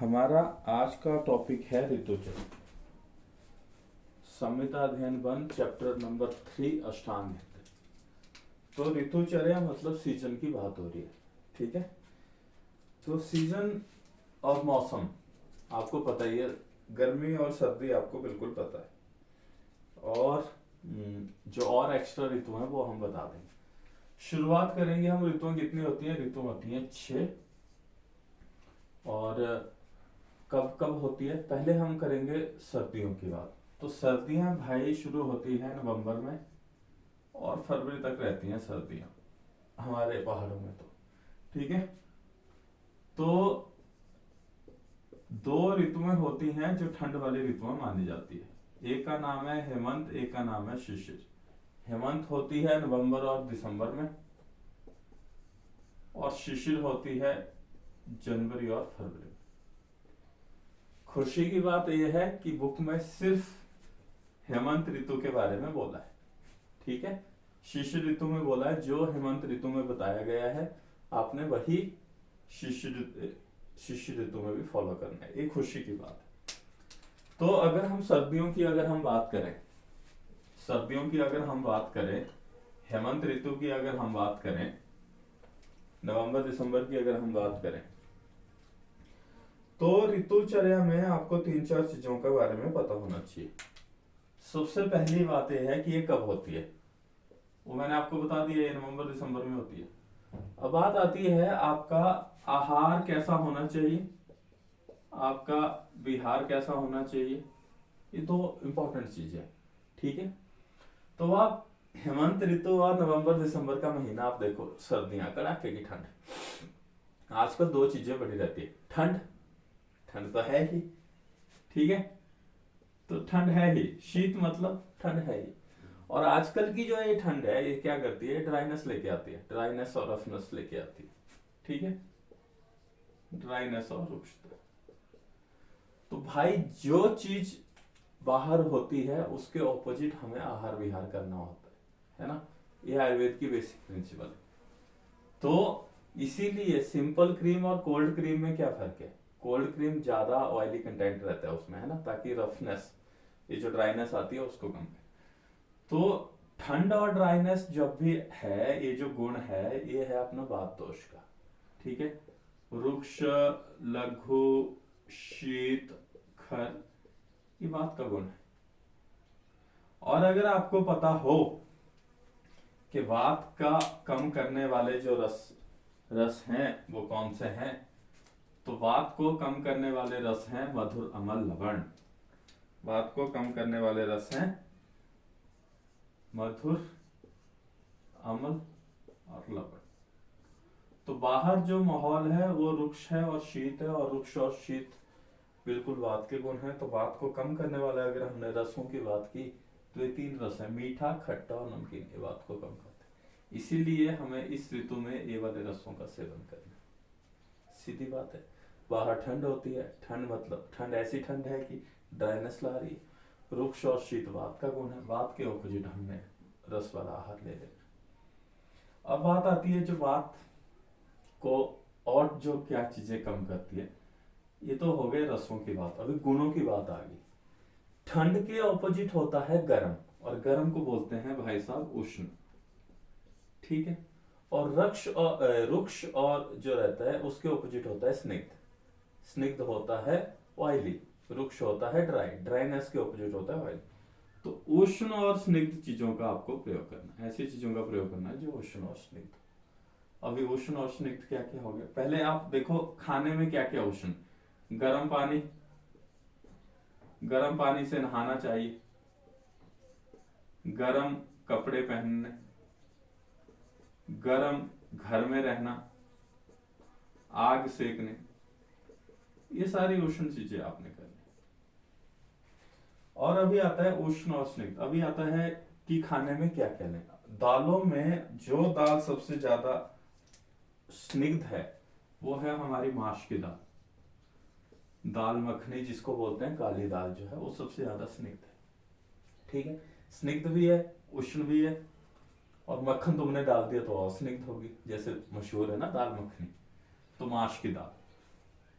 हमारा आज का टॉपिक है ऋतुचर्या। संहिता अध्ययन वन चैप्टर नंबर 3 अष्टांग नृत्य। तो ऋतुचर्या मतलब सीजन की बात हो रही है, ठीक है। तो सीजन और मौसम आपको पता ही है, गर्मी और सर्दी आपको बिल्कुल पता है, और जो और एक्स्ट्रा ऋतु हैं वो हम बता देंगे। शुरुआत करेंगे हम, ऋतुएं कितनी होती है? ऋतु होती है 6। और कब कब होती है? पहले हम करेंगे सर्दियों की बात। तो सर्दियां भाई शुरू होती है नवंबर में और फरवरी तक रहती हैं सर्दियां हमारे पहाड़ों में, तो ठीक है। तो दो ऋतुएं होती हैं जो ठंड वाली ऋतुएं मानी जाती है। एक का नाम है हेमंत, एक का नाम है शिशिर। हेमंत होती है नवंबर और दिसंबर में, और शिशिर होती है जनवरी और फरवरी में। खुशी की बात यह है कि बुक में सिर्फ हेमंत ऋतु के बारे में बोला है, ठीक है। शिशिर ऋतु में बोला है, जो हेमंत ऋतु में बताया गया है आपने वही शिशिर ऋतु में भी फॉलो करना है। ये खुशी की बात है। तो अगर हम सर्दियों की बात करें, हेमंत ऋतु की अगर हम बात करें, नवंबर दिसंबर की अगर हम बात करें, तो ऋतुचर्या में आपको 3-4 चीजों के बारे में पता होना चाहिए। सबसे पहली बात यह है कि ये कब होती है, वो मैंने आपको बता दिया, ये नवंबर दिसंबर में होती है। अब बात आती है आपका आहार कैसा होना चाहिए, आपका विहार कैसा होना चाहिए। ये तो इंपॉर्टेंट चीज है, ठीक है। तो आप हेमंत ऋतु और नवंबर दिसंबर का महीना आप देखो, सर्दियां, कड़ाके की ठंड। आजकल दो चीजें बड़ी रहती है, ठंड तो है ही, ठीक है। तो ठंड है ही, शीत मतलब ठंड है ही। और आजकल की जो ये ठंड है, ये क्या करती है? ड्राइनेस लेके आती है, ड्राइनेस और रफनेस लेके आती है, ठीक है। ड्राइनेस और रुक्षता। तो भाई जो चीज बाहर होती है उसके ऑपोजिट हमें आहार विहार करना होता है ना। ये आयुर्वेद की बेसिक प्रिंसिपल है। तो इसीलिए सिंपल क्रीम और कोल्ड क्रीम में क्या फर्क है? कोल्ड क्रीम ज्यादा ऑयली कंटेंट रहता है उसमें, है ना, ताकि रफनेस, ये जो ड्राइनेस आती है उसको कम करे। तो ठंड और ड्राइनेस जब भी है, ये जो गुण है, ये है अपना वात दोष का, ठीक है। रुक्ष, लघु, शीत, खर, ये वात का गुण है। और अगर आपको पता हो कि वात का कम करने वाले जो रस हैं वो कौन से हैं, तो वात को कम करने वाले रस हैं मधुर, अमल, लवण। वात को कम करने वाले रस हैं मधुर, अमल और लवण। तो बाहर जो माहौल है वो रुक्ष है और शीत है, और रुक्ष और शीत बिल्कुल वात के गुण है। तो वात को कम करने वाले अगर हमने रसों की बात की, तो ये 3 रस है, मीठा, खट्टा और नमकीन, ये वात को कम करते हैं। इसीलिए हमें इस ऋतु में ये वाले रसों का सेवन करना है, सीधी बात है। बाहर ठंड होती है, ठंड मतलब ठंड ऐसी ठंड है कि ड्राइनेस ला रही है। रुक्ष और शीत वात का गुण है, वात के ऑपोजिट हमने रस वाला आहार ले लेना। अब बात आती है जो वात को और जो क्या चीजें कम करती है, ये तो हो गए रसों की बात। अभी गुणों की बात आ गई। ठंड के ऑपोजिट होता है गर्म, और गर्म को बोलते हैं भाई साहब उष्ण, ठीक है। और रुक्ष और जो रहता है उसके ऑपोजिट होता है स्निग्ध। स्निग्ध होता है ऑयली, रुक्ष होता है ड्राई, ड्राइनेस के ऑपोजिट होता है ऑयली। तो उष्ण और स्निग्ध चीजों का आपको प्रयोग करना है, ऐसी चीजों का प्रयोग करना है जो उष्ण और स्निग्ध। अभी उष्ण और स्निग्ध क्या क्या हो गया, पहले आप देखो खाने में क्या क्या उष्ण। गर्म पानी से नहाना चाहिए, गर्म कपड़े पहनने, गर्म घर में रहना, आग सेकने, ये सारी उष्ण चीजें आपने करनी। और अभी आता है उष्ण और स्निग्ध। अभी आता है कि खाने में क्या क्या लेना। दालों में जो दाल सबसे ज्यादा स्निग्ध है वो है हमारी माश की दाल। दाल मखनी जिसको बोलते हैं, काली दाल जो है वो सबसे ज्यादा स्निग्ध है, ठीक है। स्निग्ध भी है, उष्ण भी है, और मक्खन तुमने डाल दिया तो और स्निग्ध होगी, जैसे मशहूर है ना दाल मखनी। तो माश की दाल,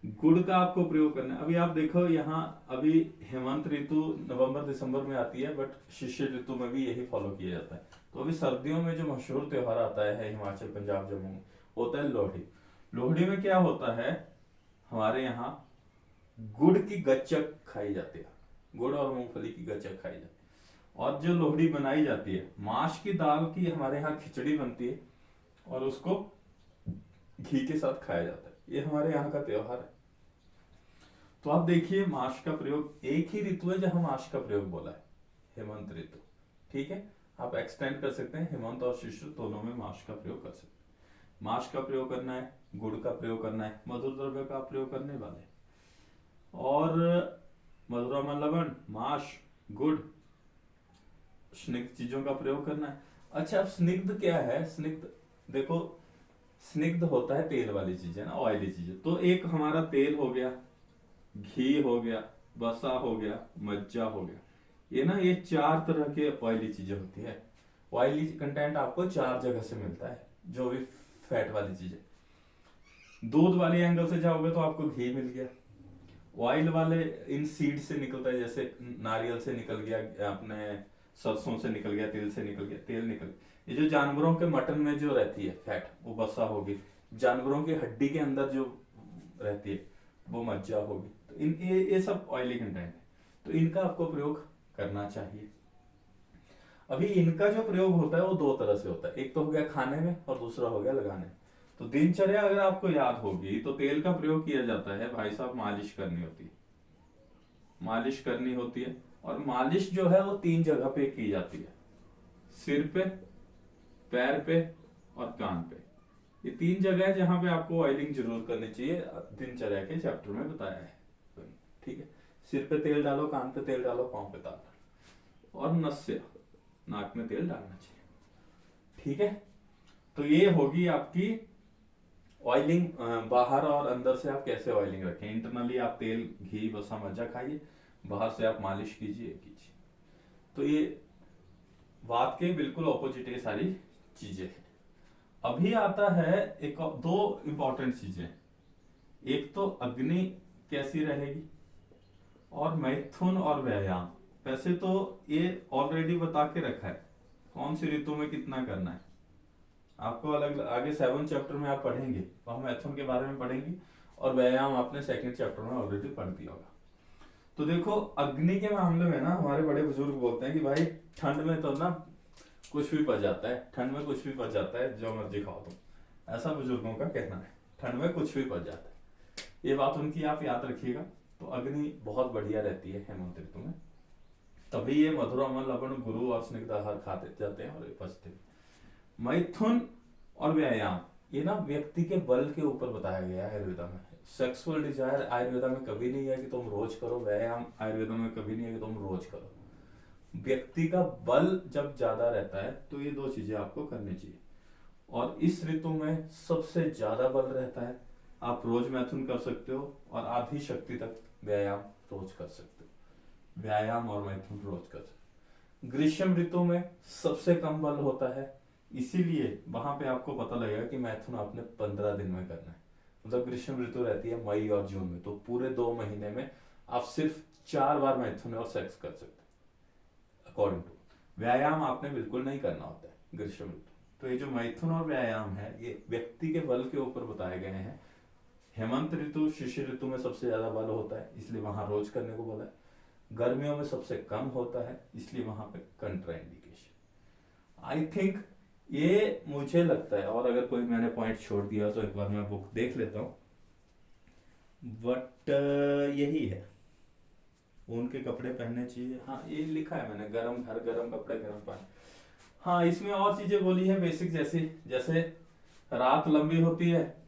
गुड़ का आपको प्रयोग करना है। अभी आप देखो यहाँ, अभी हेमंत ऋतु नवंबर दिसंबर में आती है, बट शिशिर ऋतु में भी यही फॉलो किया जाता है। तो अभी सर्दियों में जो मशहूर त्योहार आता है हिमाचल पंजाब जम्मू में, होता है लोहड़ी। लोहड़ी में क्या होता है, हमारे यहाँ गुड़ की गच्चक खाई जाती है, गुड़ और मूंगफली की गच्चक खाई जाती है। और जो लोहड़ी बनाई जाती है, माश की दाल की हमारे यहाँ खिचड़ी बनती है और उसको घी के साथ खाया जाता है। ये हमारे यहाँ का त्योहार है। तो आप देखिए, माश का प्रयोग, एक ही ऋतु है जहां माश का प्रयोग बोला है, हेमंत ऋतु। ठीक है, आप एक्सटेंड कर सकते हैं, हेमंत और शिशिर दोनों में माश का प्रयोग कर सकते हैं। माश का प्रयोग करना है, गुड़ का प्रयोग करना है, मधुर द्रव्य का प्रयोग करने वाले, और मधुर अम्ल लवण, माश, गुड़, स्निग्ध चीजों का प्रयोग करना है। अच्छा, अब स्निग्ध क्या है? स्निग्ध देखो, स्निग्ध होता है तेल वाली चीजें ना, ऑयली चीजें। तो एक हमारा तेल हो गया, घी हो गया, वसा हो गया, मज्जा हो गया। ये ना, ये चार तरह के ऑयली चीजें होती है। ऑयली कंटेंट आपको चार जगह से मिलता है, जो भी फैट वाली चीजें। दूध वाले एंगल से जाओगे तो आपको घी मिल गया। ऑयल वाले इन सीड से निकलता है, जैसे नारियल से निकल गया, अपने सरसों से निकल गया, तिल से निकल गया, तेल निकल गया। ये जो जानवरों के मटन में जो रहती है फैट, वो वसा होगी। जानवरों की हड्डी के अंदर जो रहती है वो मज्जा होगी। तो इन ये सब ऑयली कंटेंट है, तो इनका आपको प्रयोग करना चाहिए। अभी इनका जो प्रयोग होता है वो दो तरह से होता है, एक तो हो गया खाने में और दूसरा हो गया लगाने में। तो दिनचर्या अगर आपको याद होगी तो तेल का प्रयोग किया जाता है भाई साहब, मालिश करनी होती है, मालिश करनी होती है। और मालिश जो है वो तीन जगह पे की जाती है, सिर पे, पैर पे और कान पे। ये तीन जगह है जहां पे आपको ऑयलिंग जरूर करनी चाहिए, दिनचर्या के चैप्टर में बताया है। ठीक है, सिर पे तेल डालो, कान पे तेल डालो, पांव पे तेल डालो, और नस से नाक में तेल डालना चाहिए। ठीक है, तो ये होगी आपकी ऑयलिंग। बाहर और अंदर से आप कैसे ऑयलिंग रखें। इंटरनली आप तेल, घी, वसा, मज्जा खाइए, बाहर से आप मालिश कीजिए। तो ये बात के बिल्कुल ऑपोजिट ये सारी चीजें हैं। अभी आता है एक दो इंपॉर्टेंट चीजें, एक तो अग्नि कैसी रहेगी, और मैथुन और व्यायाम। वैसे तो ये ऑलरेडी बता के रखा है कौन सी ऋतु में कितना करना है। आपको अलग आगे 7 चैप्टर में आप पढ़ेंगे, वहां मैथुन के बारे में पढ़ेंगे, और व्यायाम आपने 2nd चैप्टर में ऑलरेडी पढ़ दिया होगा। तो देखो, अग्नि के मामले में ना हमारे बड़े बुजुर्ग बोलते हैं कि भाई ठंड में तो ना कुछ भी पच जाता है, ठंड में कुछ भी पच जाता है, जो मर्जी खाओ तुम। ऐसा बुजुर्गों का कहना है, ठंड में कुछ भी पच जाता है। ये बात उनकी आप याद रखिएगा। तो अग्नि बहुत बढ़िया रहती है हेमंत ऋतु में, तभी ये मधुर अम्ल लवण गुरु और स्निग्ध आहार खाते जाते हैं और ये पचते हैं। मैथुन और व्यायाम, ये ना व्यक्ति के बल के ऊपर बताया गया है आयुर्वेदा में। सेक्सुअल डिजायर आयुर्वेदा में कभी नहीं है कि तुम रोज करो, व्यायाम आयुर्वेदा में कभी नहीं है कि तुम रोज करो। व्यक्ति का बल जब ज्यादा रहता है तो ये दो चीजें आपको करनी चाहिए, और इस ऋतु में सबसे ज्यादा बल रहता है। आप रोज मैथुन कर सकते हो और आधी शक्ति तक व्यायाम रोज कर सकते हो, व्यायाम और मैथुन रोज कर सकते हो। ग्रीष्म ऋतु में सबसे कम बल होता है, इसीलिए वहां पे आपको पता लगेगा कि मैथुन आपने 15 दिन में करना है। मतलब ग्रीष्म ऋतु रहती है मई और जून में, तो पूरे 2 महीने में आप सिर्फ 4 बार मैथुन और सेक्स कर सकते हैं अकॉर्डिंग टू। व्यायाम आपने बिल्कुल नहीं करना होता है ग्रीष्म ऋतु। तो ये जो मैथुन और व्यायाम है ये व्यक्ति के बल के ऊपर बताए गए हैं। हेमंत ऋतु, शिशिर ऋतु में सबसे ज्यादा बल होता है, इसलिए वहां रोज करने को बोला है। गर्मियों में सबसे कम होता है, इसलिए वहां पे कंट्राइंडिकेशन। आई थिंक ये मुझे लगता है, और अगर कोई मैंने पॉइंट छोड़ दिया तो एक बार मैं बुक देख लेता हूँ, बट यही है। उनके कपड़े पहनने चाहिए, हाँ ये लिखा है मैंने, गर्म घर, गर्म कपड़े, गर्म पानी। हाँ, इसमें और चीजें बोली है बेसिक, जैसे जैसे रात लंबी होती है,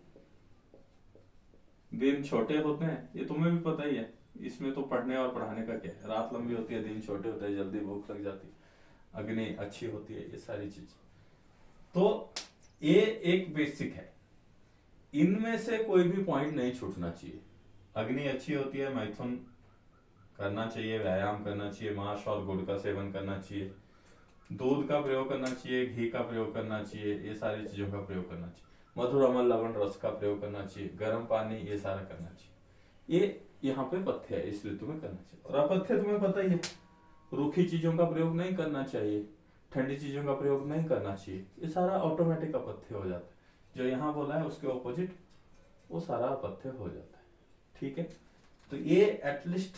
दिन छोटे होते हैं, ये तुम्हें भी पता ही है। इसमें तो पढ़ने और पढ़ाने का क्या है। रात लंबी होती है, दिन छोटे होते हैं, जल्दी भूख लग जाती है, अग्नि अच्छी होती है, ये सारी चीजें। तो ये एक बेसिक है, इनमें से कोई भी पॉइंट नहीं छूटना चाहिए। अग्नि अच्छी होती है, मैथुन करना चाहिए, व्यायाम करना चाहिए, मांस और गुड़ का सेवन करना चाहिए, दूध का प्रयोग करना चाहिए, घी का प्रयोग करना चाहिए, ये सारी चीजों का प्रयोग करना चाहिए, मधुर अम्ल लवण रस का प्रयोग करना चाहिए, गर्म पानी, ये सारा करना चाहिए। ये यहाँ पे पथ्य है, इस ऋतु में करना चाहिए। और अपथ्य तुम्हें पता ही है, रूखी चीजों का प्रयोग नहीं करना चाहिए, ठंडी चीजों का प्रयोग नहीं करना चाहिए, ये सारा ऑटोमेटिक अपथ्य हो जाता है। जो यहाँ बोला है उसके ऑपोजिट वो सारा अपथ्य हो जाता है। ठीक है, तो ये एटलीस्ट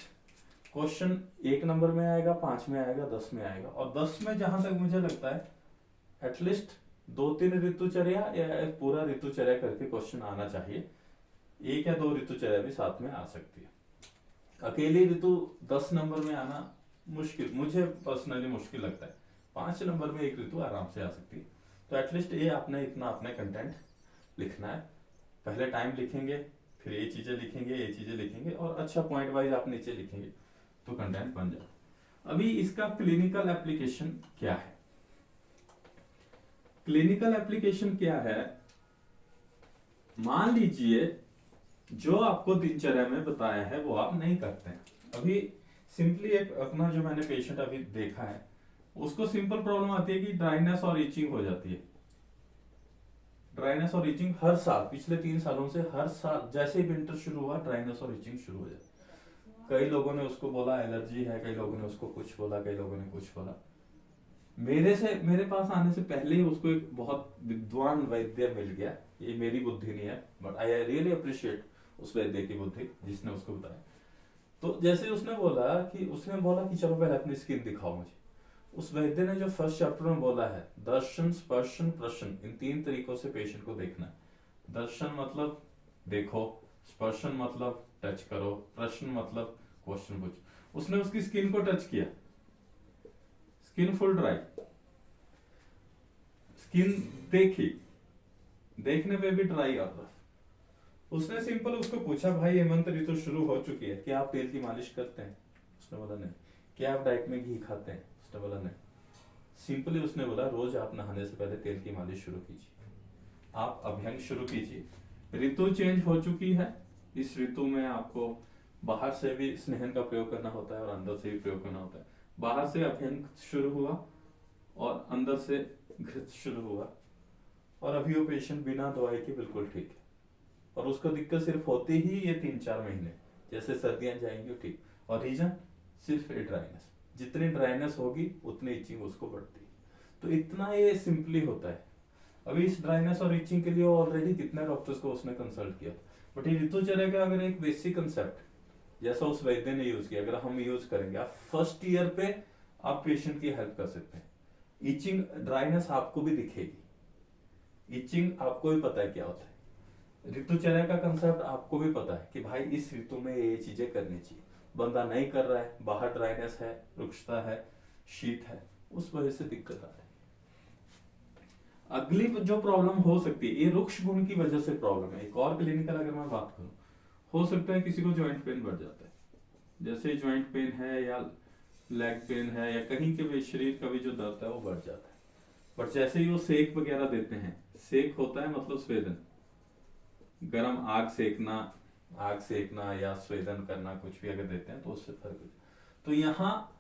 क्वेश्चन 1 नंबर में आएगा, 5 में आएगा, 10 में आएगा। और 10 में जहां तक मुझे लगता है एटलीस्ट 2-3 ऋतुचर्या या एक पूरा ऋतुचर्या करके क्वेश्चन आना चाहिए। 1 या 2 ऋतुचर्या भी साथ में आ सकती है। अकेली ऋतु 10 नंबर में आना मुश्किल, मुझे पर्सनली मुश्किल लगता है। 5 नंबर में एक ऋतु आराम से आ सकती है। तो एटलीस्ट ये आपने इतना अपने कंटेंट लिखना है। पहले टाइम लिखेंगे, फिर ये चीजें लिखेंगे, ये चीजें लिखेंगे, और अच्छा पॉइंट वाइज आप नीचे लिखेंगे तो कंटेंट बन जाए। अभी इसका क्लिनिकल एप्लीकेशन क्या है? क्लिनिकल एप्लीकेशन क्या है? मान लीजिए जो आपको दिनचर्या में बताया है वो आप नहीं करते हैं। अभी सिंपली एक अपना जो मैंने पेशेंट अभी देखा है, उसको सिंपल प्रॉब्लम आती है कि ड्राइनेस और इचिंग हो जाती है। ड्राइनेस और इचिंग हर साल, पिछले 3 सालों से हर साल जैसे ही विंटर शुरू हुआ ड्राइनेस और इचिंग शुरू हो जाती है। कई लोगों ने उसको बोला एलर्जी है, कई लोगों ने उसको कुछ बोला, कई लोगों ने कुछ बोला। मेरे पास आने से पहले ही उसको एक बहुत विद्वान वैद्य मिल गया। ये मेरी बुद्धि नहीं है, बट आई रियली अप्रिशिएट उस वैद्य की बुद्धि जिसने उसको बताया। तो जैसे उसने बोला कि चलो पहले अपनी स्किन दिखाओ मुझे। उस वैद्य ने जो फर्स्ट चैप्टर में बोला है, दर्शन, स्पर्शन, प्रशन, इन 3 तरीकों से पेशेंट को देखना है। दर्शन मतलब देखो, स्पर्शन मतलब टच करो, प्रश्न मतलब क्वेश्चन पूछो। उसने उसकी स्किन को टच किया, स्किन फुल ड्राई, स्किन देखी, देखने पे भी ड्राई और रफ। उसने सिंपल उसको पूछा, भाई हेमंत ऋतु शुरू हो चुकी है, क्या आप तेल की मालिश करते हैं? उसने बोला नहीं। क्या आप डाइट में घी खाते हैं? उसने बोला नहीं। सिंपली उसने बोला रोज आप नहाने से पहले तेल की मालिश शुरू कीजिए, आप अभ्यंग शुरू कीजिए। ऋतु चेंज हो चुकी है, इस ऋतु में आपको बाहर से भी स्नेहन का प्रयोग करना होता है और अंदर से भी प्रयोग करना होता है। बाहर से अभ्यंग शुरू हुआ और अंदर से घृत शुरू हुआ, और अभी वो पेशेंट बिना दवाई के बिल्कुल ठीक है। और उसको दिक्कत सिर्फ होती ही ये 3-4 महीने, जैसे सर्दियां जाएंगी ठीक। और रीजन सिर्फ ये ड्राइनेस, जितनी ड्राइनेस होगी उतनी इचिंग उसको बढ़ती है। तो इतना ये सिंपली होता है। अभी इस ड्राइनेस और इचिंग के लिए ऑलरेडी कितने डॉक्टर्स को उसने कंसल्ट किया। बट ये ऋतुचर्या का अगर एक बेसिक कंसेप्ट जैसा उस वैद्य ने यूज किया, अगर हम यूज करेंगे, आप फर्स्ट ईयर पे आप पेशेंट की हेल्प कर सकते हैं। इचिंग, ड्राइनेस आपको भी दिखेगी, इचिंग आपको भी पता है क्या होता है, ऋतुचर्या का कंसेप्ट आपको भी पता है कि भाई इस ऋतु में ये चीजें करनी चाहिए। बंदा नहीं कर रहा है, बाहर ड्राइनेस है, रुक्षता है, शीत है, उस वजह से दिक्कत आ रही है। अगली जो प्रॉब्लम हो सकती है, ये रुक्ष गुण की वजह से प्रॉब्लम है। एक और क्लिनिकल अगर मैं बात करूं, हो सकता है किसी को ज्वाइंट पेन बढ़ जाता है, जैसे ज्वाइंट पेन है या लेग पेन है या कहीं के भी शरीर का भी जो दर्द है वो बढ़ जाता है। बट जैसे ही वो सेक वगैरह देते हैं, सेक होता है मतलब स्वेदन, गर्म आग सेकना या स्वेदन करना, कुछ भी अगर देते हैं तो उससे फर्क हो। तो यहाँ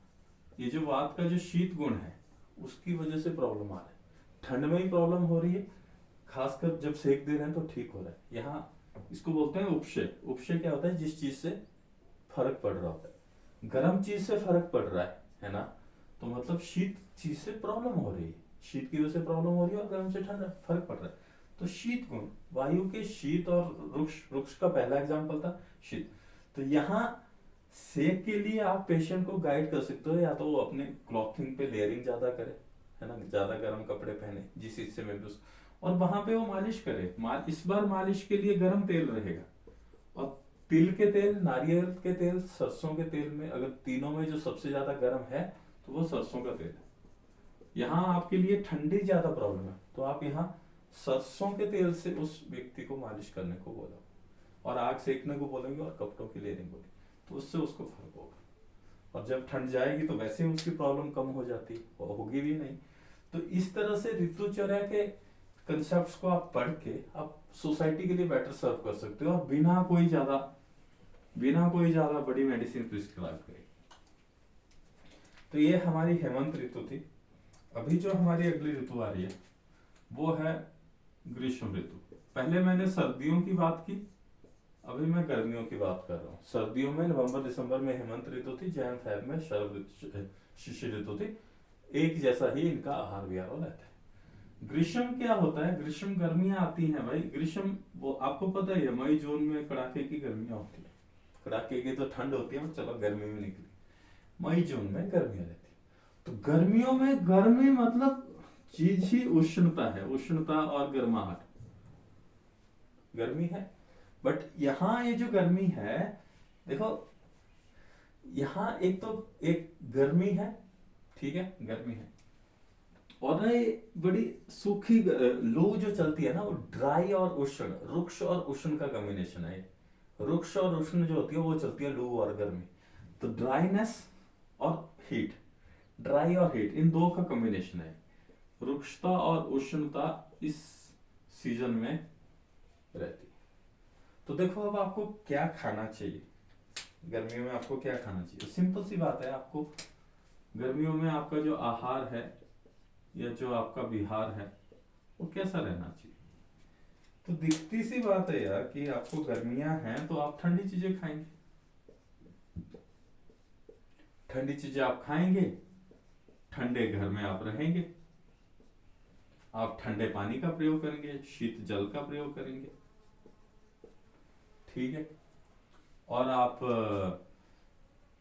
ये जो बात का जो शीत गुण है उसकी वजह से प्रॉब्लम आ रहा है। ठंड में ही प्रॉब्लम हो रही है, खासकर जब सेक दे रहे हैं तो ठीक हो रहा है। यहाँ इसको बोलते हैं उपशय। उपशय क्या होता है? जिस चीज से फर्क पड़ रहा होता है। गर्म चीज से फर्क पड़ रहा है ना, तो मतलब शीत चीज से प्रॉब्लम हो रही है, शीत की वजह से प्रॉब्लम हो रही है और गर्म से ठंड फर्क पड़ रहा है। तो शीत गुण, वायु के शीत और रुक्ष का पहला एग्जाम्पल था शीत। तो यहाँ सेक के लिए आप पेशेंट को गाइड कर सकते हो, या तो वो अपने क्लॉथिंग पे लेयरिंग ज्यादा करे, है ना, ज्यादा गर्म कपड़े पहने जिस हिस्से में भी और वहां पे वो मालिश करे। इस बार मालिश के लिए गर्म तेल रहेगा, और तिल के तेल, नारियल के तेल, सरसों के तेल में अगर तीनों में जो सबसे ज्यादा गर्म है तो वो सरसों का तेल है। यहाँ आपके लिए ठंडी ज्यादा प्रॉब्लम है तो आप यहाँ सरसों के तेल से उस व्यक्ति को मालिश करने को बोलो और आग सेकने को बोलेंगे और कपड़ों की लेयरिंग बोलेंगे, तो उससे उसको फर्क होगा। और जब ठंड जाएगी तो वैसे ही उसकी प्रॉब्लम कम हो जाती है, होगी भी नहीं। तो इस तरह से ऋतुचर्या के कंसेप्ट्स को आप पढ़ के आप सोसाइटी के लिए बेटर सर्व कर सकते हो, और बिना कोई ज्यादा बड़ी मेडिसिन प्रिस्क्राइब करे। तो ये हमारी हेमंत ऋतु थी। अभी जो हमारी अगली ऋतु आ रही है वो है ग्रीष्म ऋतु। पहले मैंने सर्दियों की बात की, अभी मैं गर्मियों की बात कर रहा हूँ। सर्दियों में नवंबर दिसंबर में हेमंत ऋतु थी, जैन फेब में शरद शिशिर ऋतु थी। एक जैसा ही इनका आहार विहार रहता है। ग्रीष्म क्या होता है? ग्रीष्म गर्मियां आती हैं भाई। ग्रीष्म वो आपको पता ही है, मई जून में कड़ाके की गर्मियां होती है। कड़ाके की तो ठंड होती है, चलो गर्मी में निकली, मई जून में गर्मियां रहती है। तो गर्मियों में गर्मी मतलब चीज ही उष्णता है, उष्णता और गर्माहट, गर्मी है। बट यहाँ ये जो गर्मी है, देखो यहाँ एक तो एक गर्मी है, ठीक है, गर्मी है, और ना ये बड़ी सूखी लू जो चलती है ना, वो ड्राई और उष्ण, रुक्ष और उष्ण का कॉम्बिनेशन है। रुक्ष और उष्ण जो होती है वो चलती है लू और गर्मी। तो ड्राइनेस और हीट, ड्राई और हीट, इन दो का कॉम्बिनेशन है। रुक्षता और उष्णता इस सीजन में रहती है। तो देखो अब आपको क्या खाना चाहिए गर्मियों में, आपको क्या खाना चाहिए? सिंपल सी बात है, आपको गर्मियों में आपका जो आहार है या जो आपका विहार है वो कैसा रहना चाहिए? तो दिखती सी बात है यार कि आपको गर्मियां हैं तो आप ठंडी चीजें खाएंगे, ठंडी चीजें आप खाएंगे, ठंडे घर में आप रहेंगे, आप ठंडे पानी का प्रयोग करेंगे, शीत जल का प्रयोग करेंगे, ठीक है, और आप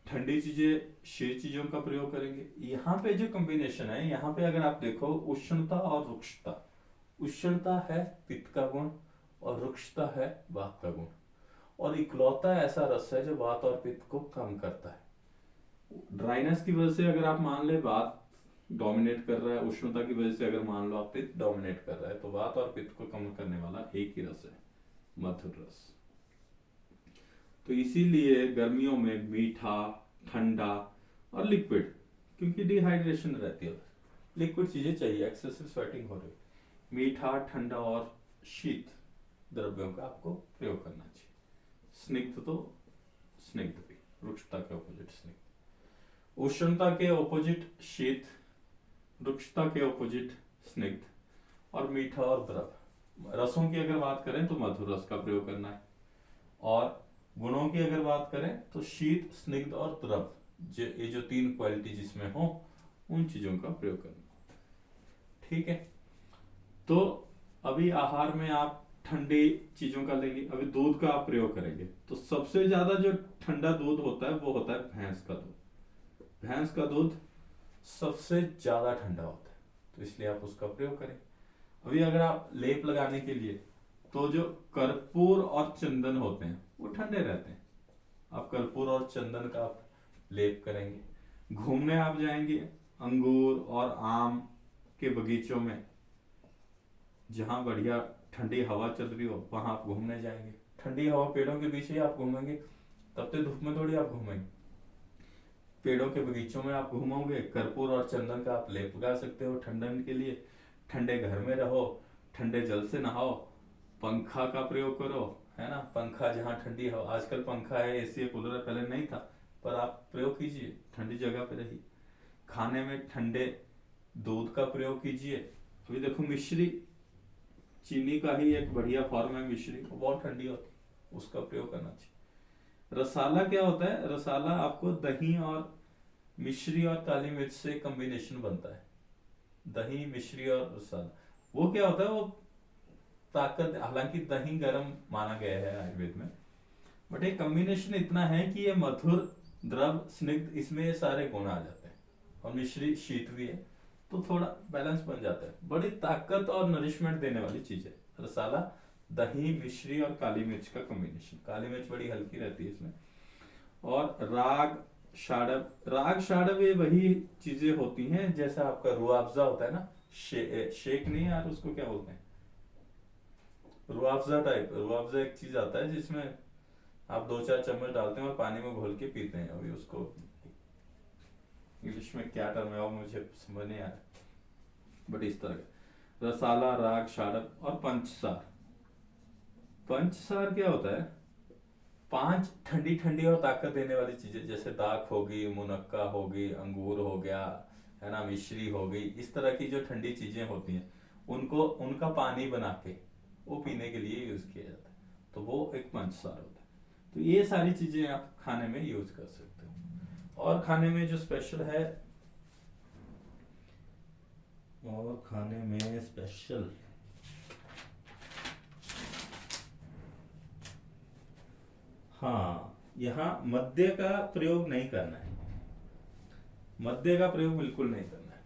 ठंडी चीजें, शीत चीजों का प्रयोग करेंगे। यहाँ पे जो कॉम्बिनेशन है, यहाँ पे अगर आप देखो उष्णता और रुक्षता, उष्णता है पित्त का गुण और रुक्षता है वात का गुण, और इकलौता ऐसा रस है जो वात और पित्त को कम करता है। ड्राइनेस की वजह से अगर आप मान ले वात डोमिनेट कर रहा है, उष्णता की वजह से अगर मान लो आप पित्त डोमिनेट कर रहा है, तो वात और पित्त को कम करने वाला एक ही रस है, मधुर रस। तो इसीलिए गर्मियों में मीठा, ठंडा और लिक्विड, क्योंकि डिहाइड्रेशन रहती है, लिक्विड चीजें चाहिए, एक्सेसिव स्वेटिंग हो रही है, मीठा, ठंडा और शीत द्रव्यों का आपको प्रयोग करना चाहिए। स्निग्ध तो स्निग्ध भी, रुक्षता के ऑपोजिट स्निग्ध, उष्णता के ऑपोजिट शीत, रुक्षता के ऑपोजिट स्निग्ध, और मीठा और द्रव। रसों की अगर बात करें तो मधुर रस का प्रयोग करना है, और गुणों की अगर बात करें तो शीत, स्निग्ध और द्रव, ये जो तीन क्वालिटी जिसमें हो उन चीजों का प्रयोग करना, ठीक है। तो अभी आहार में आप ठंडी चीजों का लेंगे, अभी दूध का आप प्रयोग करेंगे, तो सबसे ज्यादा जो ठंडा दूध होता है वो होता है भैंस का दूध। भैंस का दूध सबसे ज्यादा ठंडा होता है, तो इसलिए आप उसका प्रयोग करें। अभी अगर आप लेप लगाने के लिए, तो जो कर्पूर और चंदन होते हैं वो ठंडे रहते हैं, आप कर्पूर और चंदन का आप लेप करेंगे। घूमने आप जाएंगे अंगूर और आम के बगीचों में, जहां बढ़िया ठंडी हवा चल रही हो वहां आप घूमने जाएंगे, ठंडी हवा पेड़ों के पीछे आप घूमेंगे, तब तो धूप में थोड़ी आप घूमेंगे, पेड़ों के बगीचों में आप घूमोगे, कर्पूर और चंदन का आप लेप लगा सकते हो ठंडन के लिए। ठंडे घर में रहो, ठंडे जल से नहाओ, पंखा का प्रयोग करो, है ना, पंखा जहाँ ठंडी हवा, आजकल पंखा है, एसी है, कूलर है, पहले नहीं था, पर आप प्रयोग कीजिए, ठंडी जगह पे रहिए। खाने में ठंडे दूध का प्रयोग कीजिए। अभी देखो मिश्री, चीनी का ही एक बढ़िया फॉर्म है मिश्री, वो बहुत ठंडी होती है, उसका प्रयोग करना चाहिए। रसाला क्या होता है? रसाला आपको दही और मिश्री और काली मिर्च से कॉम्बिनेशन बनता है, दही, मिश्री और रसाला। वो क्या होता है? वो ताकत, हालांकि दही गर्म माना गया है आयुर्वेद में, बट एक कॉम्बिनेशन इतना है कि ये मधुर, द्रव, स्निग्ध, इसमें ये सारे गुण आ जाते हैं, और मिश्री शीत भी है, तो थोड़ा बैलेंस बन जाता है। बड़ी ताकत और नरिशमेंट देने वाली चीज है रसाला, दही, मिश्री और काली मिर्च का कॉम्बिनेशन। काली मिर्च बड़ी हल्की रहती है इसमें। और राग, शाड़ब, राग शाड़ब ये वही चीजें होती हैं जैसा आपका रुआवजा होता है ना, शेक नहीं यार, उसको क्या बोलते हैं, रुआवजा टाइप। रुआवजा एक चीज आता है जिसमें आप 2-4 चम्मच डालते हैं और पानी में घोल के पीते हैं। अभी उसको इंग्लिश में क्या टर्म है वो मुझे समझ नहीं आया, बट इस तरह का रसाला, राग, शाड़ब और पंचसार। पंचसार क्या होता है? 5 ठंडी ठंडी और ताकत देने वाली चीजें, जैसे दाख होगी, मुनक्का होगी, अंगूर हो गया, है ना, मिश्री हो गई, इस तरह की जो ठंडी चीजें होती हैं उनको, उनका पानी बना के वो पीने के लिए यूज किया जाता है, तो वो एक पंचसार होता है। तो ये सारी चीजें आप खाने में यूज कर सकते हो। और खाने में जो स्पेशल है, और खाने में स्पेशल, हाँ, यहाँ मद्य का प्रयोग नहीं करना है, मद्य का प्रयोग बिल्कुल नहीं करना है।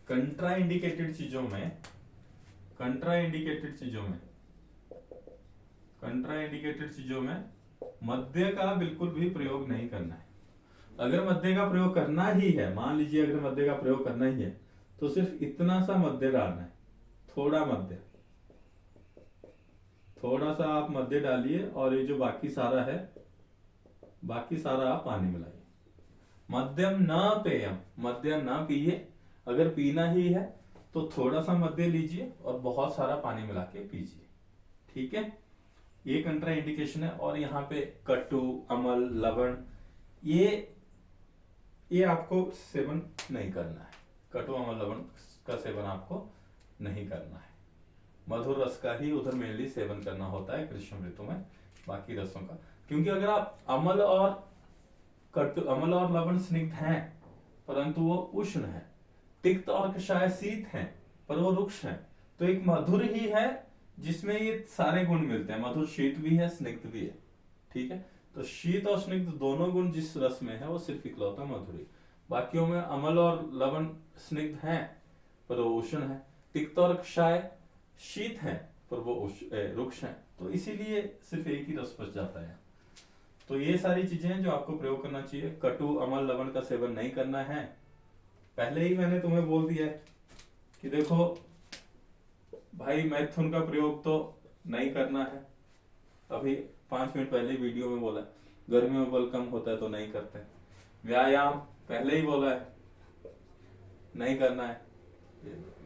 कंट्रा इंडिकेटेड चीजों में, कंट्रा इंडिकेटेड चीजों में, कंट्रा इंडिकेटेड चीजों में मद्य का बिल्कुल भी प्रयोग नहीं करना है। अगर मद्य का प्रयोग करना ही है, मान लीजिए अगर मद्य का प्रयोग करना ही है, तो सिर्फ इतना सा मद्य डालना है, थोड़ा मद्य, थोड़ा सा आप मद्य डालिए, और ये जो बाकी सारा है, बाकी सारा आप पानी मिलाइए। मद्यम न पेयम, मद्य न पिए, अगर पीना ही है तो थोड़ा सा मद्य लीजिए और बहुत सारा पानी मिला के पीजिए, ठीक है। ये कंट्रा इंडिकेशन है। और यहाँ पे कटु, अमल, लवण, ये आपको सेवन नहीं करना है। कटु, अमल, लवण का सेवन आपको नहीं करना है। मधुर रस का ही उधर मेनली सेवन करना होता है ग्रीष्म ऋतु में, बाकी रसों का, क्योंकि अगर आप अमल और लवण स्निग्ध हैं परंतु वो उष्ण है, तिक्त और कषाय शीत हैं पर वो रुक्ष है, तो एक मधुर ही है जिसमें ये सारे गुण मिलते हैं। मधुर शीत भी है, स्निग्ध भी है, ठीक है। तो शीत और स्निग्ध दोनों गुण जिस रस में है वो सिर्फ इकलौता मधुरी। बाकियों में अमल और लवण स्निग्ध हैं पर वो उष्ण है, तिक्त और कषाय शीत है पर वो रुक्ष है, तो इसीलिए सिर्फ एक ही रस बच जाता है। तो ये सारी चीजें जो आपको प्रयोग करना चाहिए। कटु, अमल, लवण का सेवन नहीं करना है। पहले ही मैंने तुम्हें बोल दिया है कि देखो भाई, मैथुन का प्रयोग तो नहीं करना है। अभी 5 मिनट पहले वीडियो में बोला, गर्मियों में बल कम होता है तो नहीं करते। व्यायाम पहले ही बोला है नहीं करना है।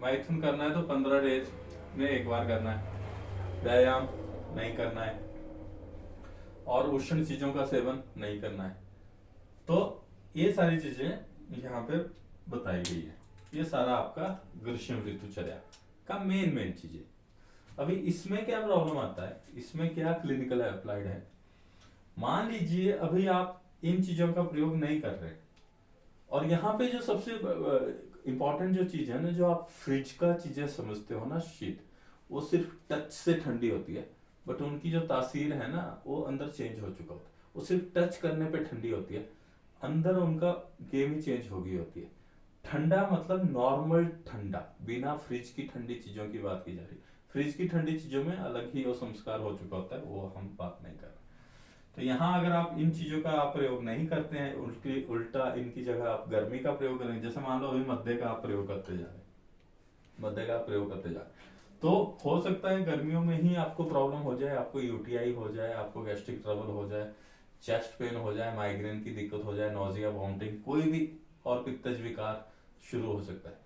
मैथुन करना है तो 15 डेज में एक बार करना है, व्यायाम नहीं करना है, और उष्ण चीजों का सेवन नहीं करना है। तो ये सारी चीजें यहाँ पे बताई गई है। ये सारा आपका ग्रीष्म ऋतुचर्या का मेन चीजें। अभी इसमें क्या प्रॉब्लम आता है, इसमें क्या क्लिनिकल अप्लाइड है। मान लीजिए अभी आप इन चीजों का प्रयोग नहीं कर रहे, और यहाँ पे जो सबसे इंपॉर्टेंट जो चीज है ना, जो आप फ्रिज का चीजें समझते हो ना, शीत, वो सिर्फ टच से ठंडी होती है, बट उनकी जो तासीर है ना वो अंदर चेंज हो चुका होता है। वो सिर्फ टच करने पे ठंडी होती है, अंदर उनका गेम ही चेंज हो गई होती है। ठंडा मतलब नॉर्मल ठंडा, बिना फ्रिज की ठंडी चीजों की बात की जा रही है। फ्रिज की ठंडी चीजों में अलग ही वो संस्कार हो चुका होता है, वो हम बात नहीं कर रहे। तो यहाँ अगर आप इन चीजों का आप प्रयोग नहीं करते हैं, उल्टा इनकी जगह आप गर्मी का प्रयोग करेंगे, जैसे मान लो अभी मद्य का आप प्रयोग करते जा रहे, मद्य का प्रयोग करते जा रहे, तो हो सकता है गर्मियों में ही आपको प्रॉब्लम हो जाए, आपको यूटीआई हो जाए, आपको गैस्ट्रिक ट्रबल हो जाए, चेस्ट पेन हो जाए, माइग्रेन की दिक्कत हो जाए, नोजिया, वॉमिटिंग, कोई भी और पित्तज विकार शुरू हो सकता है।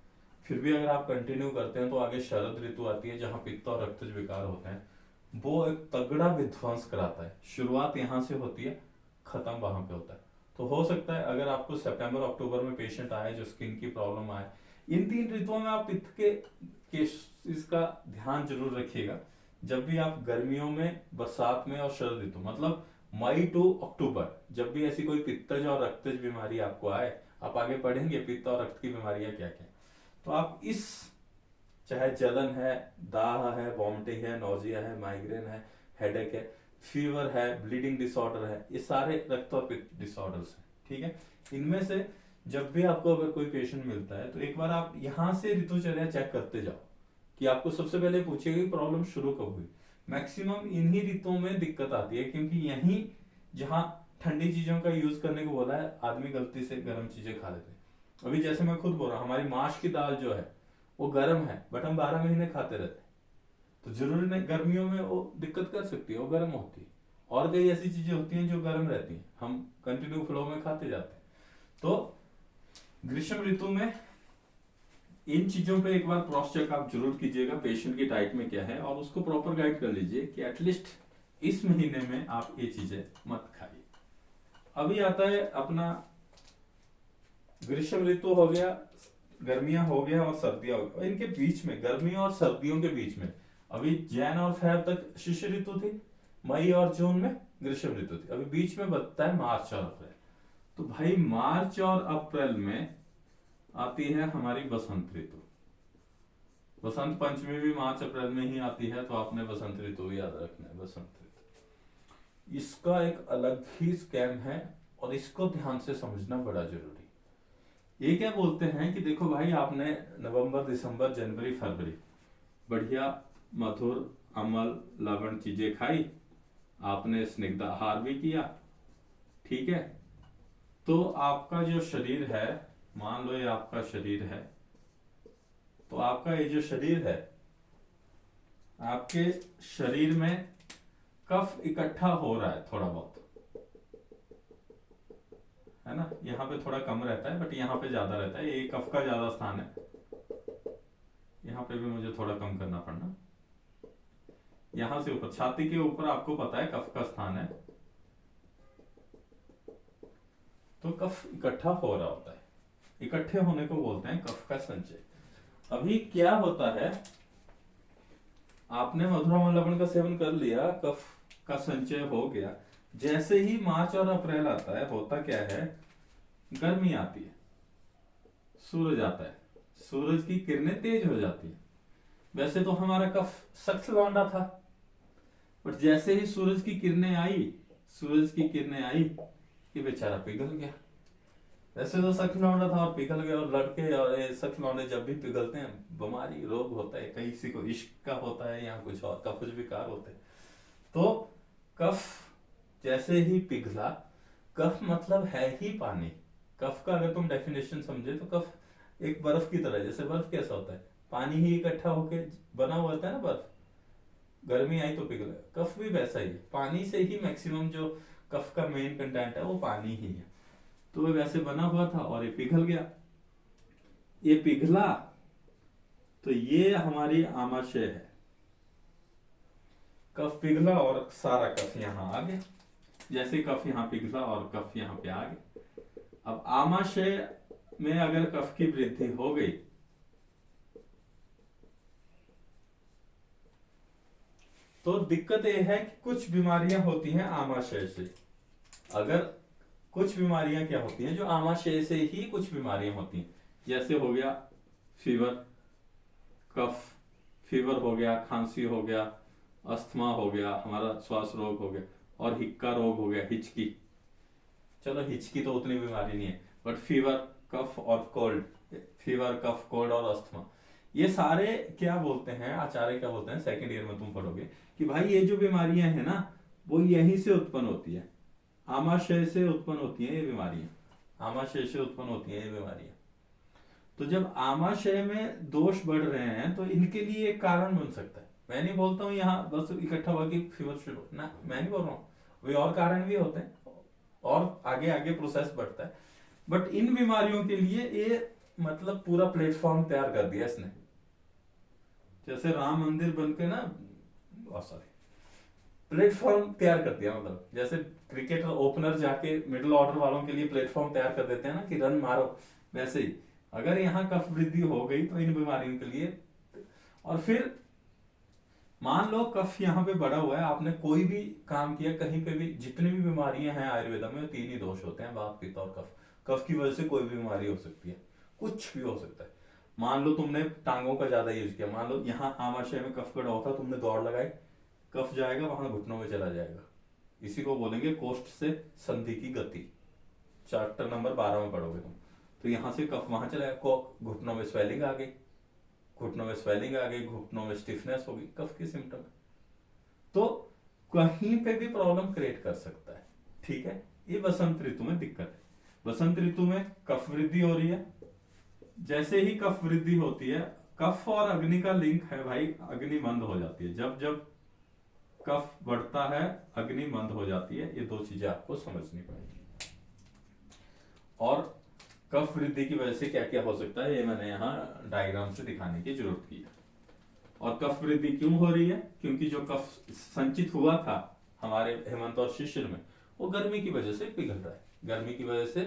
फिर भी अगर आप कंटिन्यू करते हैं तो आगे शरद ऋतु आती है जहां पित्त और रक्तज विकार होते हैं, वो एक तगड़ा विध्वंस कराता है। शुरुआत यहाँ से होती है, खत्म वहां पे होता है। तो हो सकता है अगर आपको सितंबर अक्टूबर में पेशेंट आए जो स्किन की प्रॉब्लम आए, इन 3 ऋतुओं में आप पित्त के इसका ध्यान जरूर रखिएगा। जब भी आप गर्मियों में, बरसात में और शरद ऋतु, मतलब मई टू अक्टूबर, जब भी ऐसी कोई पित्तज और रक्तज बीमारी आपको आए, आप आगे पढ़ेंगे पित्त और रक्त की बीमारियां क्या क्या, तो आप इस, चाहे जलन है, दाह है, वॉमिटिंग है, नोजिया है, माइग्रेन है, हेडेक है, फीवर है, ब्लीडिंग डिसऑर्डर है, ये सारे रक्त और पित्त डिसऑर्डर्स हैं, ठीक है। इनमें से जब भी आपको अगर कोई पेशेंट मिलता है तो एक बार आप यहाँ से ऋतुचर्या चेक करते जाओ कि आपको सबसे पहले पूछेगा कि प्रॉब्लम शुरू कब हुई। मैक्सिमम इन्हीं ऋतुओं में दिक्कत आती है, क्योंकि यही जहाँ ठंडी चीजों का यूज करने को बोला है, आदमी गलती से गर्म चीजें खा लेते हैं। अभी जैसे मैं खुद बोल रहा हूँ, हमारी माश की दाल जो है वो गर्म है, बट हम 12 महीने खाते रहते हैं, तो जरूरी नहीं गर्मियों में वो दिक्कत कर सकती है, वो गर्म होती है। और कई ऐसी चीजें होती हैं जो गर्म रहती हैं, हम कंटिन्यू फ्लो में खाते जाते हैं। तो ग्रीष्म ऋतु में इन चीजों पे एक बार क्रॉस चेक आप जरूर कीजिएगा, पेशेंट की डाइट में क्या है, और उसको प्रॉपर गाइड कर लीजिए कि एटलीस्ट इस महीने में आप ये चीजें मत खाइए। अभी आता है अपना ग्रीष्म ऋतु हो गया, गर्मियां हो गया और सर्दियां हो गया। इनके बीच में, गर्मियों और सर्दियों के बीच में, अभी जैन और फेब तक शिशिर ऋतु थी, मई और जून में ग्रीष्म ऋतु थी। अभी बीच में बचता है मार्च और अप्रैल। तो भाई मार्च और अप्रैल में आती है हमारी बसंत ऋतु। बसंत पंचमी भी मार्च अप्रैल में ही आती है, तो आपने बसंत ऋतु याद रखना है, बसंत ऋतु। इसका एक अलग ही स्कैम है और इसको ध्यान से समझना बड़ा जरूरी। ये क्या बोलते हैं कि देखो भाई, आपने नवंबर दिसंबर जनवरी फरवरी बढ़िया मधुर अमल लवण चीजें खाई, आपने स्निग्ध आहार भी किया, ठीक है, तो आपका जो शरीर है, मान लो ये आपका शरीर है, तो आपका ये जो शरीर है, आपके शरीर में कफ इकट्ठा हो रहा है थोड़ा बहुत, है ना। यहाँ पे थोड़ा कम रहता है बट यहाँ पे ज्यादा रहता है, ये कफ का ज्यादा स्थान है। यहाँ पे भी मुझे थोड़ा कम करना पड़ना, यहां से ऊपर छाती के ऊपर आपको पता है कफ का स्थान है, तो कफ इकट्ठा हो रहा होता है। इकट्ठे होने को बोलते हैं कफ का संचय। अभी क्या होता है, आपने मधुराम लवण का सेवन कर लिया, कफ का संचय हो गया, जैसे ही मार्च और अप्रैल आता है, होता क्या है, गर्मी आती है, सूरज आता है, सूरज की किरणें तेज हो जाती है। वैसे तो हमारा कफ सख्त लौंडा था, बट जैसे ही सूरज की किरणें आई, ये बेचारा पिघल गया। वैसे तो सख्त लौंडा था और पिघल गया, और लड़के और ये सख्त लौंडे जब भी पिघलते हैं बीमारी रोग होता है, किसी को इश्क का होता है या कुछ और का कुछ विकार होते हैं। तो कफ जैसे ही पिघला, कफ मतलब है ही पानी। कफ का अगर तुम डेफिनेशन समझे तो कफ एक बर्फ की तरह, जैसे बर्फ कैसा होता है, पानी ही इकट्ठा होके बना हुआ होता है ना बर्फ, गर्मी आई तो पिघला। कफ भी वैसा ही है, पानी से ही मैक्सिमम जो कफ का मेन कंटेंट है वो पानी ही है। तो वो वैसे बना हुआ था और ये पिघल गया। ये पिघला तो ये हमारी आमाशय है, कफ पिघला और सारा कफ यहां आ गया। जैसे कफ यहां पिघला और कफ यहां पे आ गया। अब आमाशय में अगर कफ की वृद्धि हो गई तो दिक्कत यह है कि कुछ बीमारियां होती हैं आमाशय से। अगर कुछ बीमारियां क्या होती हैं, जो आमाशय से ही कुछ बीमारियां होती हैं, जैसे हो गया फीवर, कफ फीवर हो गया, खांसी हो गया, अस्थमा हो गया, हमारा श्वास रोग हो गया, और हिक्का रोग हो गया, हिचकी। चलो हिचकी तो उतनी बीमारी नहीं है, बट फीवर, कफ और कोल्ड, फीवर, कफ, कोल्ड और अस्थमा, ये सारे क्या बोलते हैं, आचार्य क्या बोलते हैं, सेकंड ईयर में तुम पढ़ोगे कि भाई ये जो बीमारियां हैं ना, वो यहीं से उत्पन्न होती है, आमाशय से उत्पन्न होती हैं ये बीमारियां, आमाशय से उत्पन्न होती हैं ये बीमारियां। तो जब आमाशय में दोष बढ़ रहे हैं तो इनके लिए एक कारण बन सकता है। मैं नहीं बोलता हूँ यहाँ बस इकट्ठा हुआ कि फीवर शुरू ना, मैं नहीं बोल रहा हूँ, वे और कारण भी होते हैं और आगे आगे प्रोसेस बढ़ता है। बट इन बीमारियों के लिए ये मतलब पूरा प्लेटफॉर्म तैयार कर दिया इसने। जैसे राम मंदिर बनके ना, सॉरी, प्लेटफॉर्म तैयार कर दिया। मतलब जैसे क्रिकेटर ओपनर जाके मिडिल ऑर्डर वालों के लिए प्लेटफॉर्म तैयार कर देते हैं ना कि रन मारो, वैसे ही अगर यहाँ कफ वृद्धि हो गई तो इन बीमारियों के लिए। और फिर मान लो कफ यहाँ पे बढ़ा हुआ है, आपने कोई भी काम किया कहीं पे भी, जितनी भी बीमारियां हैं आयुर्वेद में, तीन ही दोष होते हैं, वात, पित्त और कफ। कफ की वजह से कोई भी बीमारी हो सकती है, कुछ भी हो सकता है। मान लो तुमने टांगों का ज्यादा यूज किया, मान लो यहाँ आमाशय में कफ बढ़ा होता, तुमने दौड़ लगाई, कफ जाएगा वहां घुटनों में चला जाएगा। इसी को बोलेंगे कोष्ठ से संधि की गति, चैप्टर नंबर 12 में पढ़ोगे तुम। तो यहां से कफ वहां चला गया, घुटनों में स्वेलिंग आ गई, घुटनों में स्वेलिंग आ गई, घुटनों में स्टिफनेस होगी, कफ की सिम्टम है। तो कहीं पे भी प्रॉब्लम क्रिएट कर सकता है, ठीक है। ये बसंत ऋतु में दिक्कत है। बसंत ऋतु में कफ वृद्धि हो रही है। जैसे ही कफ वृद्धि होती है, कफ और अग्नि का लिंक है भाई, अग्नि मंद हो जाती है। जब जब कफ बढ़ता है अग्नि मंद हो जाती है। ये दो चीजें आपको समझनी पड़ेगी। और कफ वृद्धि की वजह से क्या क्या हो सकता है, ये मैंने यहाँ डायग्राम से दिखाने की जरूरत की है। और कफ वृद्धि क्यों हो रही है, क्योंकि जो कफ संचित हुआ था हमारे हेमंत और शिशिर में, वो गर्मी की वजह से पिघल रहा है। गर्मी की वजह से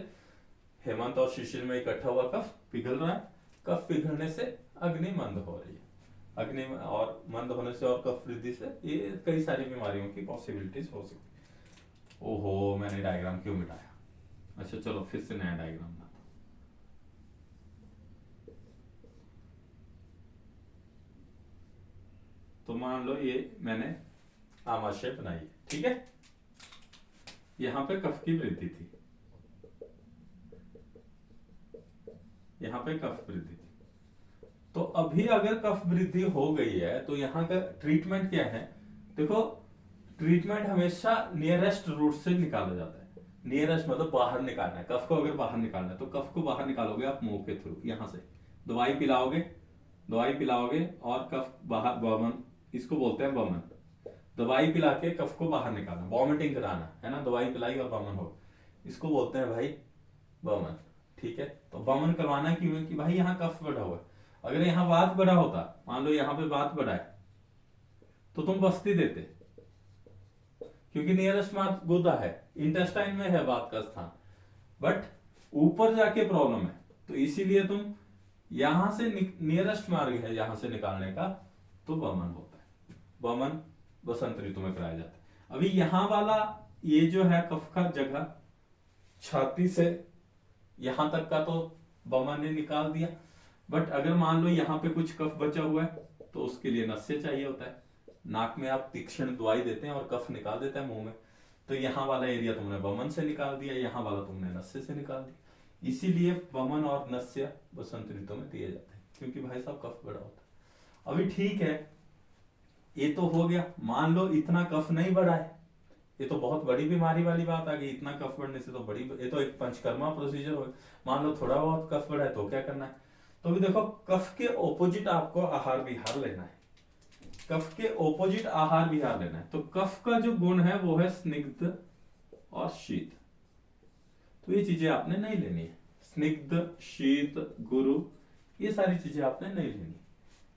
हेमंत और शिशिर में इकट्ठा हुआ कफ पिघल रहा है। कफ पिघलने से अग्नि मंद हो रही है। अग्नि और मंद होने से और कफ वृद्धि से ये कई सारी बीमारियों की पॉसिबिलिटीज हो सकती है। ओहो, मैंने डायग्राम क्यों मिटाया। अच्छा चलो फिर से नया डायग्राम बनाता हूं। तो मान लो ये मैंने आमाशय बनाई है, ठीक है। यहां पे कफ की वृद्धि थी, यहां पे कफ वृद्धि थी। तो अभी अगर कफ वृद्धि हो गई है तो यहाँ का ट्रीटमेंट क्या है। देखो, ट्रीटमेंट हमेशा नियरेस्ट रूट से निकाला जाता है। नियरेस्ट मतलब बाहर निकालना है कफ को। अगर बाहर निकालना है तो कफ को बाहर निकालोगे आप मुंह के थ्रू, यहां से दवाई पिलाओगे, दवाई पिलाओगे और कफ बाहर, वमन, इसको बोलते हैं वमन। दवाई पिला के कफ को बाहर निकालना, वॉमिटिंग कराना है ना, दवाई पिलाई और वमन हो, इसको बोलते हैं भाई वमन, ठीक है। तो वमन करवाना है क्यों कि भाई यहाँ कफ बढ़ा हुआ है। अगर यहाँ वात बढ़ा होता, मान लो यहाँ पे वात बढ़ा है, तो तुम बस्ती देते, क्योंकि नियरेस्ट मार्ग गुदा है, इंटेस्टाइन में है वात का स्थान, बट ऊपर जाके प्रॉब्लम है, तो इसीलिए तुम यहां से नियरेस्ट मार्ग है यहां से निकालने का, तो वमन होता है। वमन बसंत ऋतु में कराया जाता है। अभी यहां वाला ये जो है कफ का जगह, छाती से यहां तक का तो वमन ने निकाल दिया, बट अगर मान लो यहाँ पे कुछ कफ बचा हुआ है तो उसके लिए नस्य चाहिए होता है। नाक में आप तीक्ष्ण दवाई देते हैं और कफ निकाल देते हैं मुंह में, तो यहाँ वाला एरिया तुमने वमन से निकाल दिया, यहाँ वाला तुमने नस्य से निकाल दिया। इसीलिए वमन और नस्य बसंत ऋतु में दिए जाते हैं, क्योंकि भाई साहब कफ बड़ा होता है। अभी ठीक है, ये तो हो गया। मान लो इतना कफ नहीं बढ़ा है, ये तो बहुत बड़ी बीमारी वाली बात आ गई। इतना कफ बढ़ने से तो बड़ी, ये तो एक पंचकर्मा प्रोसीजर हो। मान लो थोड़ा बहुत कफ बढ़ा है तो क्या करना है। तो भी देखो, कफ के ऑपोजिट आपको आहार विहार लेना है, कफ के ऑपोजिट आहार विहार लेना है। तो कफ का जो गुण है वो है स्निग्ध और शीत, तो ये चीजें आपने नहीं लेनी है। स्निग्ध, शीत, गुरु, ये सारी चीजें आपने नहीं लेनी।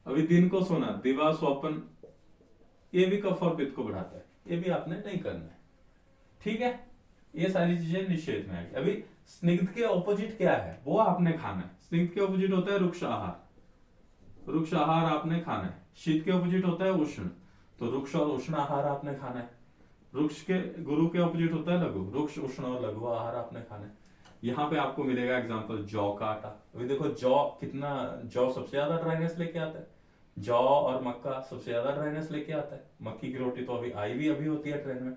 अभी दिन को सोना, दिवा, स्वप्न, ये भी कफ और पित्त को बढ़ाता है, ये भी आपने नहीं करना है, ठीक है। ये सारी चीजें निषेध में आ गई। अभी स्निग्ध के ऑपोजिट क्या है वो आपने खाना है। स्निग्ध के ऑपोजिट होता है रुक्ष आहार, रुक्ष आहार आपने खाना है। शीत के ऑपोजिट होता है उष्ण, तो रुक्ष और उष्ण आहार आपने खाना है। रुक्ष के, गुरु के ऑपोजिट होता है लघु, रुक्ष, उष्ण और लघु आहार आपने खाना है। यहाँ पे आपको मिलेगा एग्जांपल जौ का आटा। अभी देखो जौ कितना, जौ सबसे ज्यादा ड्राइनेस लेके आता है, जौ और मक्का सबसे ज्यादा ड्राइनेस लेके आता है। मक्की की रोटी तो अभी होती है ट्रेन में,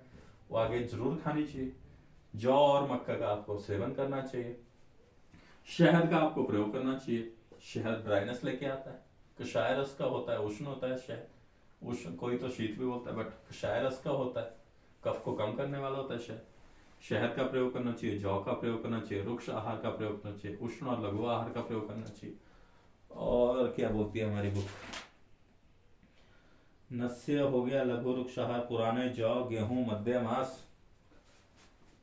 वो आगे जरूर खानी चाहिए। जौ और मक्का का आपको सेवन करना चाहिए। शहद का आपको प्रयोग करना चाहिए, शहद ड्राइनेस लेके आता है। कषाय रस का होता है, उष्ण होता है शहद, उष्ण, कोई तो शीत भी बोलता है, बट कषाय रस का होता है, कफ को कम करने वाला होता है शहद। शहद का प्रयोग करना चाहिए, जौ का प्रयोग करना चाहिए, रुक्ष आहार का प्रयोग करना चाहिए, उष्ण और लघु आहार का प्रयोग करना चाहिए। और क्या बोलती है हमारी बुक, नस्य हो गया, लघु रुक्ष आहार, पुराने जौ, गेहूं, मध्य मांस,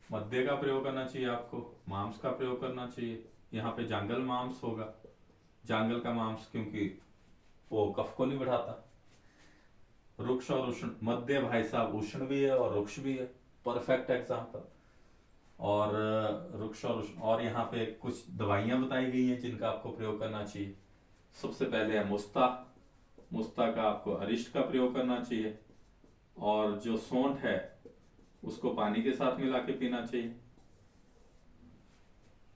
मध्य का प्रयोग करना चाहिए आपको, मांस का प्रयोग करना चाहिए। यहाँ पे जांगल मांस होगा, जांगल का मांस, क्योंकि वो कफ को नहीं बढ़ाता। रुक्ष और उष्ण, मध्य भाई साहब उष्ण भी है और रुक्ष भी है, परफेक्ट एग्जांपल। और रुक्ष और उष्ण, और यहाँ पे कुछ दवाइयां बताई गई हैं जिनका आपको प्रयोग करना चाहिए। सबसे पहले है मुस्ता, मुस्ता का आपको अरिष्ट का प्रयोग करना चाहिए, और जो सौंठ है उसको पानी के साथ मिला के पीना चाहिए।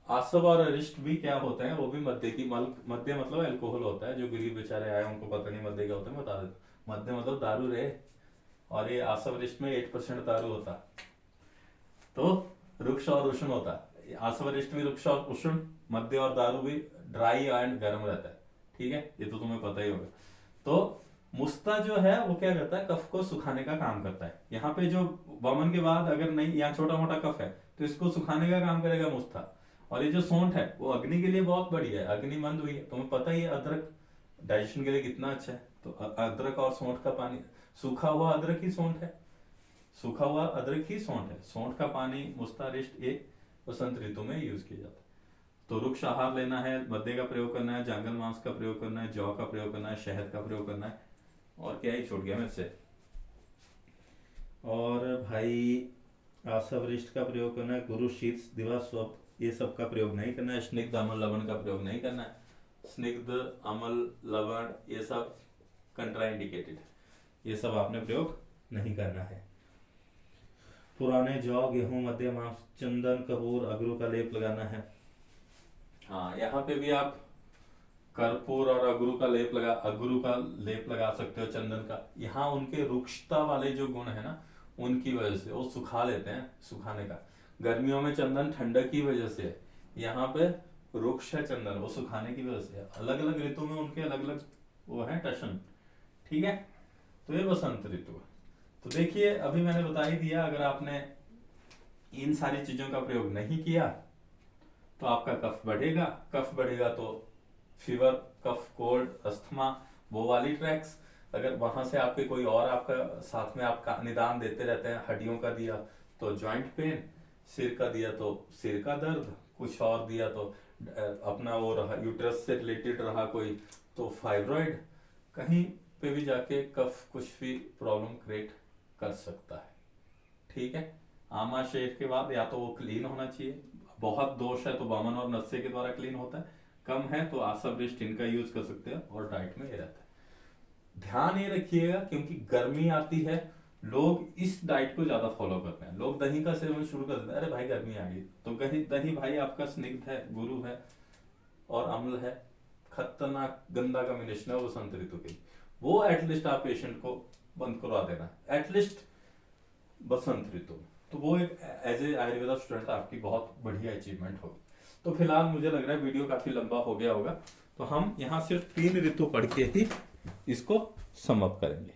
आसव और अरिष्ट भी क्या होता है, वो भी मध्य की मध्य मतलब अल्कोहल होता है। जो गरीब बेचारे आए उनको पता नहीं मध्य क्या होता है, मैं बता देता। मध्य मतलब दारू रे, और ये आसव अरिष्ट में 8% दारू होता, तो रुक्ष और उष्ण होता। आसव अरिष्ट में रुक्ष और उष्ण, मध्य और दारू भी ड्राई एंड गर्म रहता है, ठीक है, ये तो तुम्हें पता ही होगा। तो मुस्ता जो है वो क्या करता है, कफ को सुखाने का काम करता है। यहाँ पे जो वमन के बाद अगर नहीं, यहाँ छोटा मोटा कफ है तो इसको सुखाने का काम करेगा मुस्ता। और ये जो सौंठ है वो अग्नि के लिए बहुत बढ़िया है, अग्नि मंद हुई है, तुम्हें पता ही है अदरक डाइजेशन के लिए कितना अच्छा है। तो अदरक और सौंठ का पानी, सूखा हुआ अदरक ही सौंठ है, सूखा हुआ अदरक ही सौंठ है। सौंठ का पानी मुस्ता अरिष्ट ये बसंत ऋतु में यूज किया जाता है। तो रुक्ष आहार लेना है, मध्य का प्रयोग करना है, जांगल मांस का प्रयोग करना है, जौ का प्रयोग करना है, शहद का प्रयोग करना है, और क्या ही छूट गया मेरे से। और भाई आसवरिष्ट का प्रयोग करना है, गुरु, शीत, दिवा, स्वप, ये सब का प्रयोग नहीं करना है। स्निग्ध, अम्ल, लवण का प्रयोग नहीं करना है। स्निग्ध, अम्ल, लवण ये सब कंट्राइंडिकेटेड है, ये सब आपने प्रयोग नहीं करना है। पुराने जौ, गेहूं, मध्य मांस, चंदन, कपूर, अगरू का लेप लगाना है। हाँ, यहाँ पे भी आप कर्पूर और अगरू का लेप लगा सकते हो, चंदन का। यहाँ उनके रुक्षता वाले जो गुण है ना, उनकी वजह से वो सुखा लेते हैं, सुखाने का। गर्मियों में चंदन ठंडक की वजह से है, यहाँ पे रुक्ष है चंदन, वो सुखाने की वजह से है। अलग अलग ऋतु में उनके अलग अलग वो है टशन, ठीक है। तो ये बसंत ऋतु है। तो देखिए अभी मैंने बता ही दिया, अगर आपने इन सारी चीजों का प्रयोग नहीं किया तो आपका कफ बढ़ेगा तो फीवर, कफ, कोल्ड, अस्थमा, वो वाली ट्रैक्स। अगर वहां से आपके कोई और आपका साथ में आपका निदान देते रहते हैं, हड्डियों का दिया तो जॉइंट पेन, सिर का दिया तो सिर का दर्द, कुछ और दिया तो अपना वो रहा यूट्रस से रिलेटेड रहा कोई तो फाइब्रॉइड, कहीं पे भी जाके कफ कुछ भी प्रॉब्लम क्रिएट कर सकता है, ठीक है। आमाशय के बाद या तो वो क्लीन होना चाहिए, बहुत दोष है तो बामन और नस्से के द्वारा क्लीन होता है, कम है तो आसावरिष्ट इनका यूज कर सकते हैं, और डाइट में ये रहता है। ध्यान ये रखिएगा क्योंकि गर्मी आती है, लोग इस डाइट को ज्यादा फॉलो करते हैं। लोग दही का सेवन शुरू कर देते हैं, अरे भाई गर्मी आ गई तो दही भाई आपका स्निग्ध है, गुरु है और अम्ल है, खतरनाक गंदा कॉम्बिनेशन है बसंत ऋतु के। वो एटलीस्ट आप पेशेंट को बंद करवा देना एटलीस्ट बसंत ऋतु में, तो वो एक एज ए आयुर्वेदा स्टूडेंट आपकी बहुत बढ़िया अचीवमेंट होगी। तो फिलहाल मुझे लग रहा है वीडियो काफी लंबा हो गया होगा, तो हम यहाँ सिर्फ 3 ऋतु पढ़ के ही इसको सम अप करेंगे।